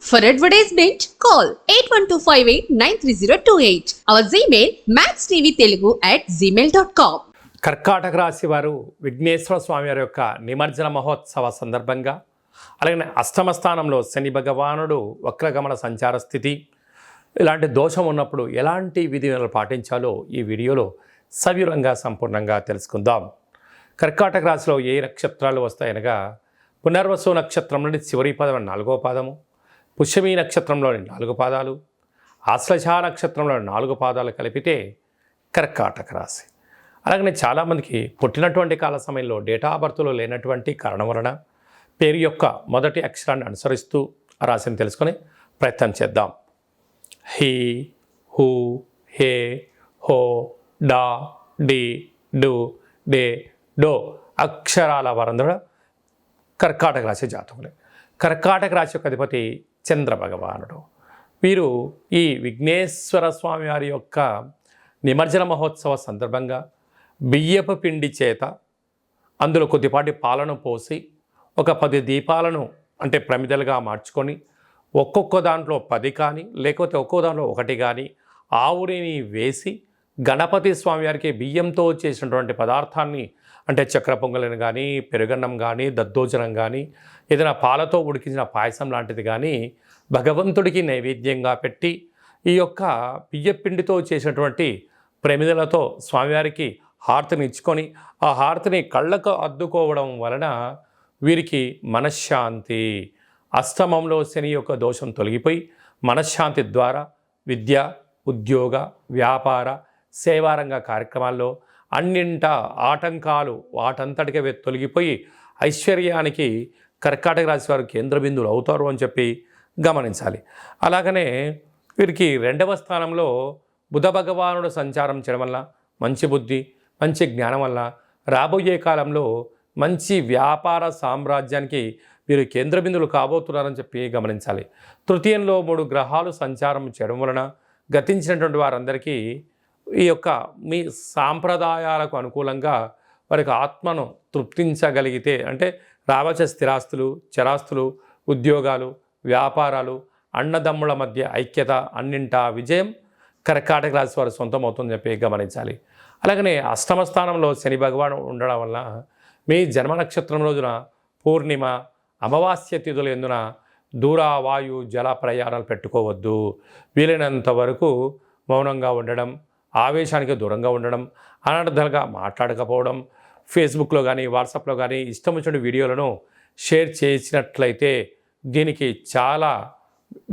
For advertisement, call 8125893028. Our Gmail maxtvtelugu@gmail.com. కర్కాటక రాశి వారు విఘ్నేశ్వర స్వామి వారి యొక్క నిమజ్జన మహోత్సవ సందర్భంగా అలాగే అష్టమ స్థానంలో శని భగవానుడు వక్రగమన సంచార స్థితి ఇలాంటి దోషం ఉన్నప్పుడు ఎలాంటి విధులను పాటించాలో ఈ వీడియోలో సవివరంగా సంపూర్ణంగా తెలుసుకుందాం. కర్కాటక రాశిలో ఏ నక్షత్రాలు వస్తాయనగా పునర్వసు నక్షత్రంలోని చివరి పదం 4వ పాదము, పుష్యమీ నక్షత్రంలోని 4 పాదాలు, ఆశ్లేష నక్షత్రంలోని 4 పాదాలు కలిపితే కర్కాటక రాశి. అలాగనే చాలామందికి పుట్టినటువంటి కాల సమయంలో డేటా ఆఫ్ బర్త్లో లేనటువంటి కారణం వలన పేరు యొక్క మొదటి అక్షరాన్ని అనుసరిస్తూ ఆ రాశిని తెలుసుకొని ప్రయత్నం చేద్దాం. హీ, హూ, హే, హో, డా, డి, డు, డే, డో అక్షరాల వారందరూ కర్కాటక రాశి జాతకులే. కర్కాటక రాశి యొక్క అధిపతి చంద్ర భగవానుడు. వీరు ఈ విఘ్నేశ్వర స్వామి వారి యొక్క నిమజ్జన మహోత్సవ సందర్భంగా బియ్యపు పిండి చేత అందులో కొద్దిపాటి పాలను పోసి ఒక 10 దీపాలను అంటే ప్రమిదలుగా మార్చుకొని ఒక్కొక్క దాంట్లో 10 కానీ లేకపోతే ఒక్కో దాంట్లో 1 కానీ ఆవురిని వేసి గణపతి స్వామి వారికి బియ్యంతో చేసినటువంటి పదార్థాన్ని అంటే చక్ర పొంగలిని కానీ పెరుగన్నం కానీ దద్దోజనం కానీ ఏదైనా పాలతో ఉడికించిన పాయసం లాంటిది కానీ భగవంతుడికి నైవేద్యంగా పెట్టి ఈ యొక్క బియ్యపిండితో చేసినటువంటి ప్రమిదలతో స్వామివారికి హారతిని ఇచ్చుకొని ఆ హారతిని కళ్ళకు అద్దుకోవడం వలన వీరికి మనశ్శాంతి, అష్టమంలో శని యొక్క దోషం తొలగిపోయి మనశ్శాంతి ద్వారా విద్య, ఉద్యోగ, వ్యాపార, సేవారంగ కార్యక్రమాల్లో అన్నింట ఆటంకాలు వాటంతటికే తొలగిపోయి ఐశ్వర్యానికి కర్కాటక రాశి వారు కేంద్ర బిందువులు అవుతారు అని చెప్పి గమనించాలి. అలాగనే వీరికి 2వ స్థానంలో బుధ భగవానుడు సంచారం చేయడం వల్ల మంచి బుద్ధి, మంచి జ్ఞానం వల్ల రాబోయే కాలంలో మంచి వ్యాపార సామ్రాజ్యానికి వీరు కేంద్ర బిందువులు కాబోతున్నారని చెప్పి గమనించాలి. తృతీయంలో 3 గ్రహాలు సంచారం చేయడం వలన గతించినటువంటి వారందరికీ ఈ యొక్క మీ సాంప్రదాయాలకు అనుకూలంగా వారికి ఆత్మను తృప్తించగలిగితే అంటే రావచ్చే స్థిరాస్తులు, చరాస్తులు, ఉద్యోగాలు, వ్యాపారాలు, అన్నదమ్ముల మధ్య ఐక్యత అన్నింటా విజయం కర్కాటక రాశి వారు సొంతం అవుతుందని చెప్పి గమనించాలి. అలాగనే అష్టమ స్థానంలో శని భగవాను ఉండడం వల్ల మీ జన్మ నక్షత్రం రోజున పూర్ణిమ, అమావాస్య తిథులు ఎందున దూర వాయు జల ప్రయాణాలు పెట్టుకోవద్దు. వీలైనంత వరకు మౌనంగా ఉండడం, ఆవేశానికి దూరంగా ఉండడం, అనర్థాలుగా మాట్లాడకపోవడం, ఫేస్బుక్లో కానీ వాట్సాప్లో కానీ ఇష్టం వచ్చిన వీడియోలను షేర్ చేసినట్లయితే దీనికి చాలా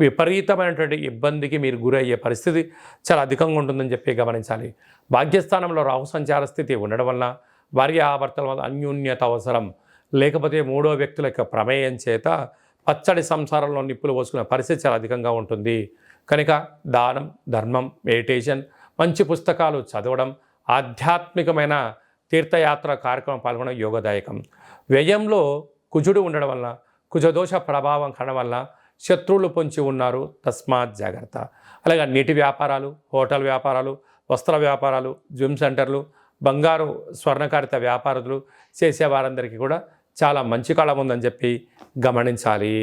విపరీతమైనటువంటి ఇబ్బందికి మీరు గురయ్యే పరిస్థితి చాలా అధికంగా ఉంటుందని చెప్పి గమనించాలి. భాగ్యస్థానంలో రాహు సంచార స్థితి ఉండడం వల్ల భార్యాభర్తల వల్ల అన్యోన్యత అవసరం, లేకపోతే 3వ వ్యక్తుల యొక్క ప్రమేయం చేత పచ్చడి సంసారంలో నిప్పులు పోసుకునే పరిస్థితి చాలా అధికంగా ఉంటుంది. కనుక దానం, ధర్మం, మెడిటేషన్, మంచి పుస్తకాలు చదవడం, ఆధ్యాత్మికమైన తీర్థయాత్ర కార్యక్రమం పాల్గొనడం యోగదాయకం. వ్యయంలో కుజుడు ఉండడం వల్ల కుజదోష ప్రభావం కారణం వల్ల శత్రువులు పొంచి ఉన్నారు, తస్మాత్ జాగ్రత్త. అలాగే నీటి వ్యాపారాలు, హోటల్ వ్యాపారాలు, వస్త్ర వ్యాపారాలు, జిమ్ సెంటర్లు, బంగారు స్వర్ణకారిత వ్యాపారులు చేసే వారందరికీ కూడా చాలా మంచి కాలం ఉందని చెప్పి గమనించాలి.